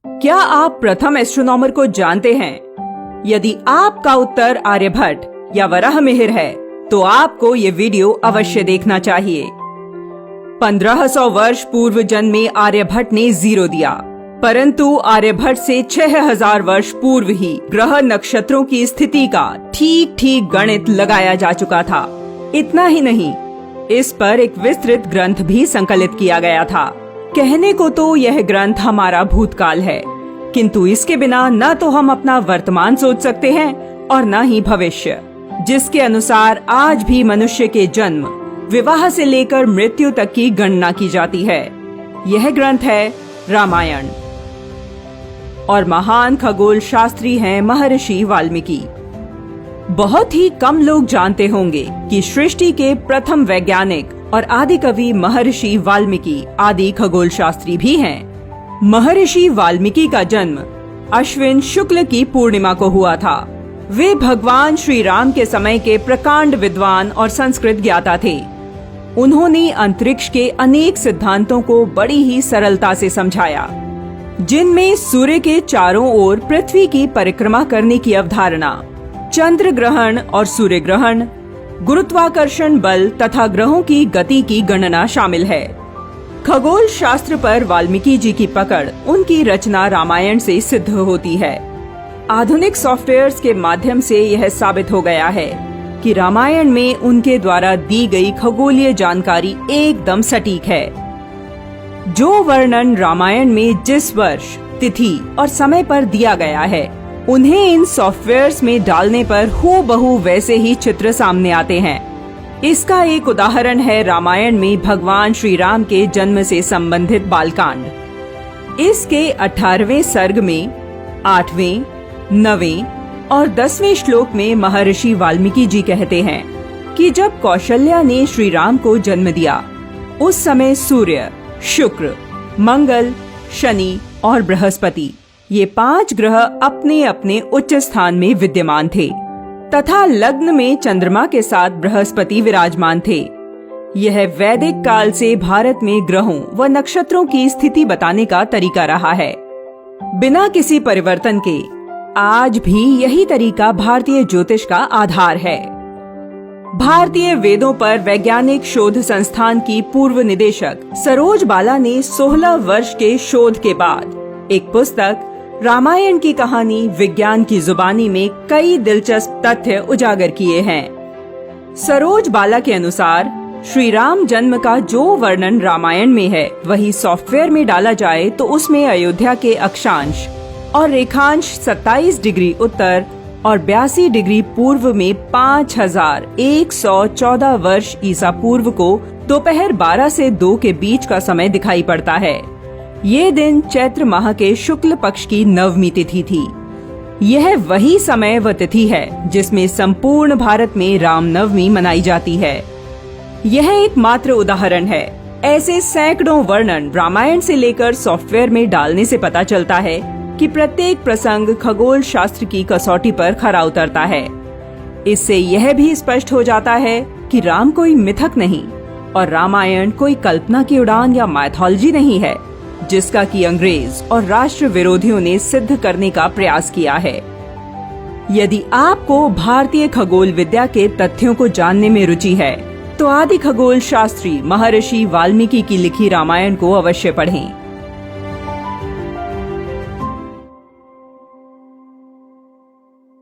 क्या आप प्रथम एस्ट्रोनॉमर को जानते हैं? यदि आपका उत्तर आर्यभट्ट या वराहमिहिर है तो आपको ये वीडियो अवश्य देखना चाहिए। 1500 वर्ष पूर्व जन्मे आर्यभट्ट ने 0 दिया, परंतु आर्यभट्ट से 6000 वर्ष पूर्व ही ग्रह नक्षत्रों की स्थिति का ठीक गणित लगाया जा चुका था। इतना ही नहीं, इस पर एक विस्तृत ग्रंथ भी संकलित किया गया था। कहने को तो यह ग्रंथ हमारा भूतकाल है, किंतु इसके बिना न तो हम अपना वर्तमान सोच सकते हैं और न ही भविष्य, जिसके अनुसार आज भी मनुष्य के जन्म, विवाह से लेकर मृत्यु तक की गणना की जाती है। यह ग्रंथ है रामायण और महान खगोल शास्त्री हैं महर्षि वाल्मीकि। बहुत ही कम लोग जानते होंगे कि सृष्टि के प्रथम वैज्ञानिक और आदि कवि महर्षि वाल्मीकि आदि खगोल शास्त्री भी हैं। महर्षि वाल्मीकि का जन्म अश्विन शुक्ल की पूर्णिमा को हुआ था। वे भगवान श्री राम के समय के प्रकांड विद्वान और संस्कृत ज्ञाता थे। उन्होंने अंतरिक्ष के अनेक सिद्धांतों को बड़ी ही सरलता से समझाया, जिनमें सूर्य के चारों ओर पृथ्वी की परिक्रमा करने की अवधारणा, चंद्र ग्रहण और सूर्य ग्रहण, गुरुत्वाकर्षण बल तथा ग्रहों की गति की गणना शामिल है। खगोल शास्त्र पर वाल्मीकि जी की पकड़ उनकी रचना रामायण से सिद्ध होती है। आधुनिक सॉफ्टवेयर्स के माध्यम से यह साबित हो गया है कि रामायण में उनके द्वारा दी गई खगोलीय जानकारी एकदम सटीक है। जो वर्णन रामायण में जिस वर्ष, तिथि और समय पर दिया गया है, उन्हें इन सॉफ्टवेयर्स में डालने पर हूबहू वैसे ही चित्र सामने आते हैं। इसका एक उदाहरण है रामायण में भगवान श्री राम के जन्म से संबंधित बालकांड। इसके 18वें सर्ग में 8वें, 9वें और 10वें श्लोक में महर्षि वाल्मीकि जी कहते हैं कि जब कौशल्या ने श्री राम को जन्म दिया, उस समय सूर्य, शुक्र, मंगल, शनि और बृहस्पति, ये 5 ग्रह अपने अपने उच्च स्थान में विद्यमान थे तथा लग्न में चंद्रमा के साथ बृहस्पति विराजमान थे। यह वैदिक काल से भारत में ग्रहों व नक्षत्रों की स्थिति बताने का तरीका रहा है। बिना किसी परिवर्तन के आज भी यही तरीका भारतीय ज्योतिष का आधार है। भारतीय वेदों पर वैज्ञानिक शोध संस्थान की पूर्व निदेशक सरोज बाला ने 16 वर्ष के शोध के बाद एक पुस्तक रामायण की कहानी विज्ञान की जुबानी में कई दिलचस्प तथ्य उजागर किए हैं। सरोज बाला के अनुसार श्री राम जन्म का जो वर्णन रामायण में है, वही सॉफ्टवेयर में डाला जाए तो उसमें अयोध्या के अक्षांश और रेखांश 27 डिग्री उत्तर और 82 डिग्री पूर्व में 5114 वर्ष ईसा पूर्व को दोपहर 12 से 2 के बीच का समय दिखाई पड़ता है। ये दिन चैत्र माह के शुक्ल पक्ष की नवमी तिथि थी। यह वही समय व तिथि है जिसमें संपूर्ण भारत में रामनवमी मनाई जाती है। यह एक मात्र उदाहरण है। ऐसे सैकड़ों वर्णन रामायण से लेकर सॉफ्टवेयर में डालने से पता चलता है कि प्रत्येक प्रसंग खगोल शास्त्र की कसौटी पर खरा उतरता है। इससे यह भी स्पष्ट हो जाता है कि राम कोई मिथक नहीं और रामायण कोई कल्पना की उड़ान या माइथोलॉजी नहीं है, जिसका कि अंग्रेज और राष्ट्र विरोधियों ने सिद्ध करने का प्रयास किया है। यदि आपको भारतीय खगोल विद्या के तथ्यों को जानने में रुचि है, तो आदि खगोल शास्त्री महर्षि वाल्मीकि की लिखी रामायण को अवश्य पढ़ें।